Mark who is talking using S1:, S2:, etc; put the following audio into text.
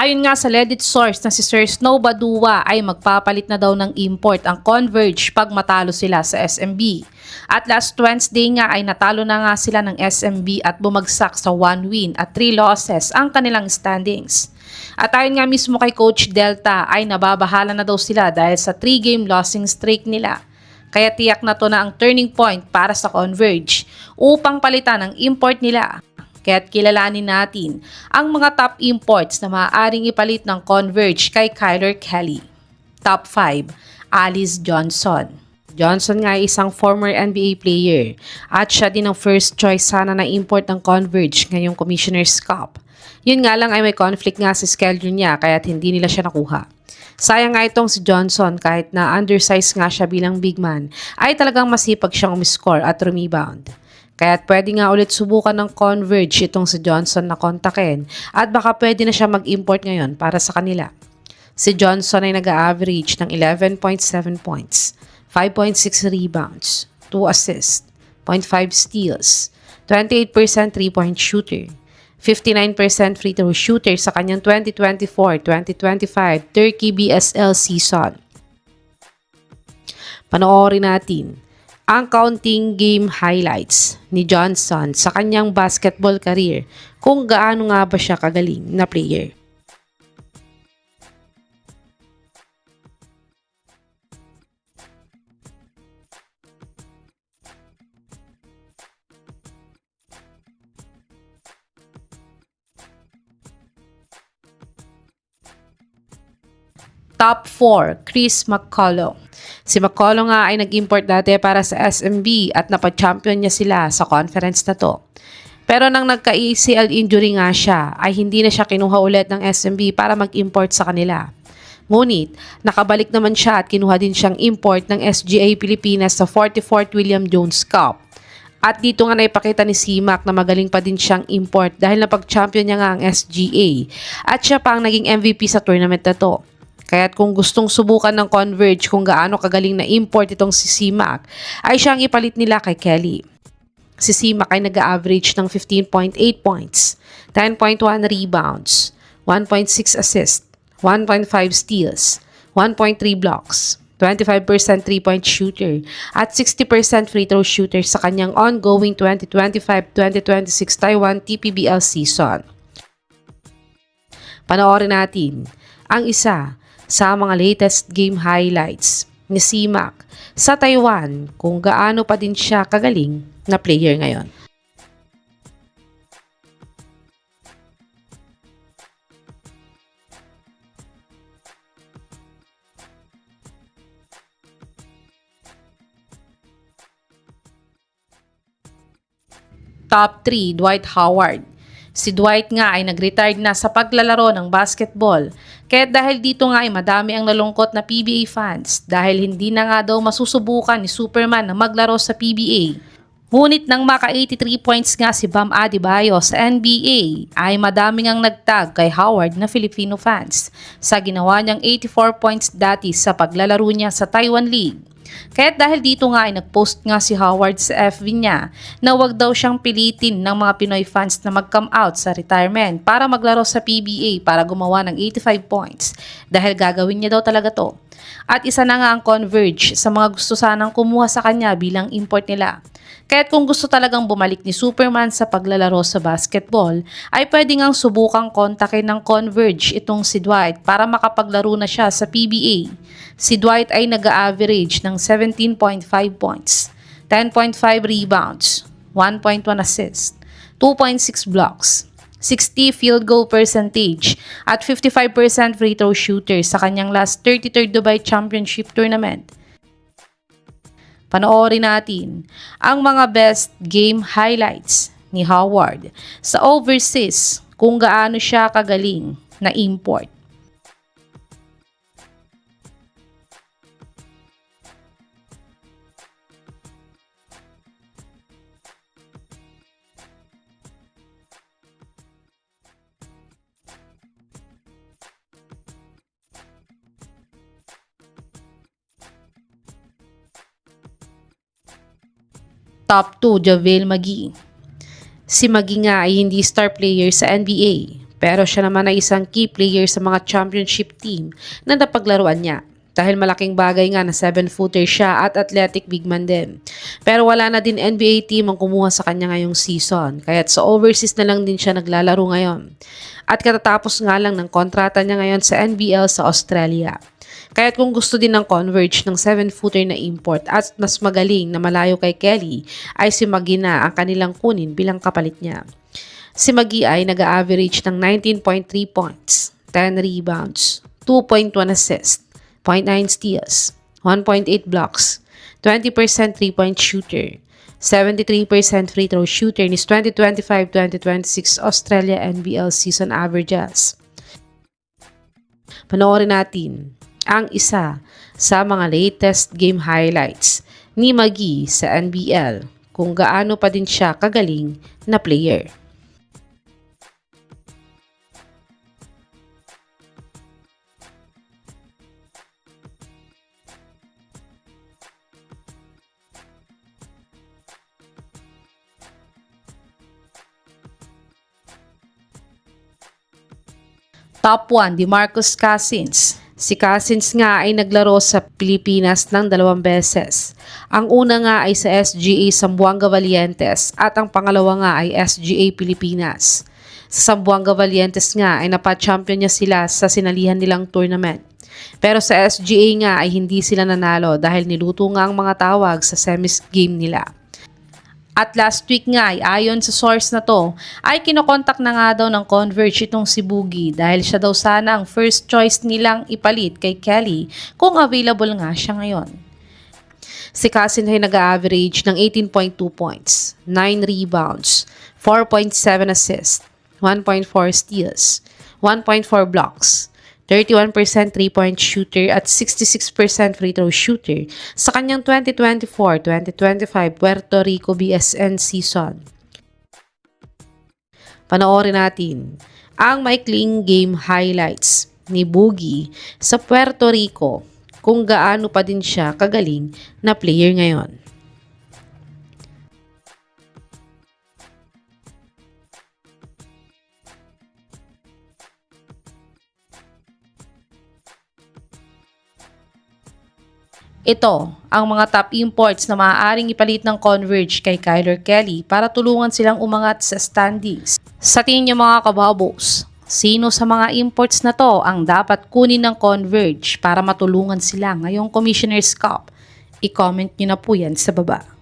S1: Ayon nga sa Reddit source na si Sir Snow Badua ay magpapalit na daw ng import ang Converge pag matalo sila sa SMB. At last Wednesday nga ay natalo na nga sila ng SMB at bumagsak sa 1 win at 3 losses ang kanilang standings. At ayon nga mismo kay Coach Delta ay nababahala na daw sila dahil sa 3-game losing streak nila. Kaya tiyak na to na ang turning point para sa Converge upang palitan ang import nila. Kaya't kilalanin natin ang mga top imports na maaaring ipalit ng Converge kay Kyler Kelly. Top 5, Alice Johnson. Johnson nga ay isang former NBA player at siya din ang first choice sana na import ng Converge ngayong Commissioner's Cup. Yun nga lang ay may conflict nga sa schedule niya kaya't hindi nila siya nakuha. Sayang nga itong si Johnson kahit na undersized nga siya bilang big man ay talagang masipag siyang umiscore at rebound. Kaya't pwede nga ulit subukan ng Converge itong si Johnson na kontakin at baka pwede na siya mag-import ngayon para sa kanila. Si Johnson ay nag-average ng 11.7 points, 5.6 rebounds, 2 assists, 0.5 steals, 28% 3-point shooter, 59% free throw shooter sa kanyang 2024-2025 Turkey BSL season. Panoorin natin ang counting game highlights ni Johnson sa kanyang basketball career kung gaano nga ba siya kagaling na player. Top 4, Chris McCollum. Si McCollum nga ay nag-import dati para sa SMB at napag-champion niya sila sa conference na to. Pero nang nagka-ACL injury nga siya, ay hindi na siya kinuha ulit ng SMB para mag-import sa kanila. Ngunit, nakabalik naman siya at kinuha din siyang import ng SGA Pilipinas sa 44th William Jones Cup. At dito nga naipakita ni CMAC na magaling pa din siyang import dahil napag-champion niya nga ang SGA at siya pa ang naging MVP sa tournament na to. Kaya't kung gustong subukan ng Converge kung gaano kagaling na import itong si CMAC, ay siyang ipalit nila kay Kelly. Si CMAC ay nag-average ng 15.8 points, 10.1 rebounds, 1.6 assists, 1.5 steals, 1.3 blocks, 25% 3-point shooter, at 60% free throw shooter sa kanyang ongoing 2025-2026 Taiwan TPBL season. Panoorin natin ang isa sa mga latest game highlights ni CMAC sa Taiwan kung gaano pa din siya kagaling na player ngayon. Top 3, Dwight Howard. Si Dwight nga ay nag-retired na sa paglalaro ng basketball. Kaya dahil dito nga ay madami ang nalungkot na PBA fans dahil hindi na nga daw masusubukan ni Superman na maglaro sa PBA. Ngunit nang maka 83 points nga si Bam Adebayo sa NBA ay madaming ang nagtag kay Howard na Filipino fans sa ginawa niyang 84 points dati sa paglalaro niya sa Taiwan League. Kaya't dahil dito nga ay nagpost nga si Howard sa FB niya na wag daw siyang pilitin ng mga Pinoy fans na mag-come out sa retirement para maglaro sa PBA para gumawa ng 85 points dahil gagawin niya daw talaga to. At isa na nga ang Converge sa mga gusto sanang kumuha sa kanya bilang import nila. Kaya't kung gusto talagang bumalik ni Superman sa paglalaro sa basketball, ay pwede ngang subukang kontakin ng Converge itong si Dwight para makapaglaro na siya sa PBA. Si Dwight ay nag-average ng 17.5 points, 10.5 rebounds, 1.1 assist, 2.6 blocks, 60 field goal percentage at 55% free throw shooter sa kanyang last 33rd Dubai Championship Tournament. Panoorin natin ang mga best game highlights ni Howard sa overseas kung gaano siya kagaling na import. Top 2, JaVale McGee. Si McGee nga ay hindi star player sa NBA, Pero siya naman ay isang key player sa mga championship team na napaglaruan niya. Dahil malaking bagay nga na 7-footer siya at athletic big man din. Pero wala na din NBA team ang kumuha sa kanya ngayong season. Kaya't sa overseas na lang din siya naglalaro ngayon. At katatapos nga lang ng kontrata niya ngayon sa NBL sa Australia. Kaya't kung gusto din ng Converge ng 7-footer na import at mas magaling na malayo kay Kelly, ay si Maggie na ang kanilang kunin bilang kapalit niya. Si Maggie ay nag-average ng 19.3 points, 10 rebounds, 2.1 assists, 0.9 steals, 1.8 blocks, 20% 3-point shooter, 73% free throw shooter in his 2025-2026 Australia NBL season averages. Panoorin natin ang isa sa mga latest game highlights ni Maggie sa NBL kung gaano pa din siya kagaling na player. Top 1, DeMarcus Cousins. Si Cousins nga ay naglaro sa Pilipinas ng 2 beses. Ang una nga ay sa SGA Zamboanga Valientes at ang pangalawa nga ay SGA Pilipinas. Sa Zamboanga Valientes nga ay napa-champion niya sila sa sinalihan nilang tournament. Pero sa SGA nga ay hindi sila nanalo dahil niluto nga ang mga tawag sa semis game nila. At last week nga ay ayon sa source na to, ay kinokontak na nga daw ng Converge itong si Boogie dahil siya daw sana ang first choice nilang ipalit kay Kelly kung available nga siya ngayon. Si Cousins ay nag-average ng 18.2 points, 9 rebounds, 4.7 assists, 1.4 steals, 1.4 blocks, 31% 3-point shooter at 66% free throw shooter sa kanyang 2024-2025 Puerto Rico BSN season. Panoorin natin ang maikling game highlights ni Boogie sa Puerto Rico kung gaano pa din siya kagaling na player ngayon. Ito ang mga top imports na maaaring ipalit ng Converge kay Kyler Kelly para tulungan silang umangat sa standings. Sa tingin niyo mga kababos, sino sa mga imports na to ang dapat kunin ng Converge para matulungan sila ngayong Commissioner's Cup? I-comment niyo na po yan sa baba.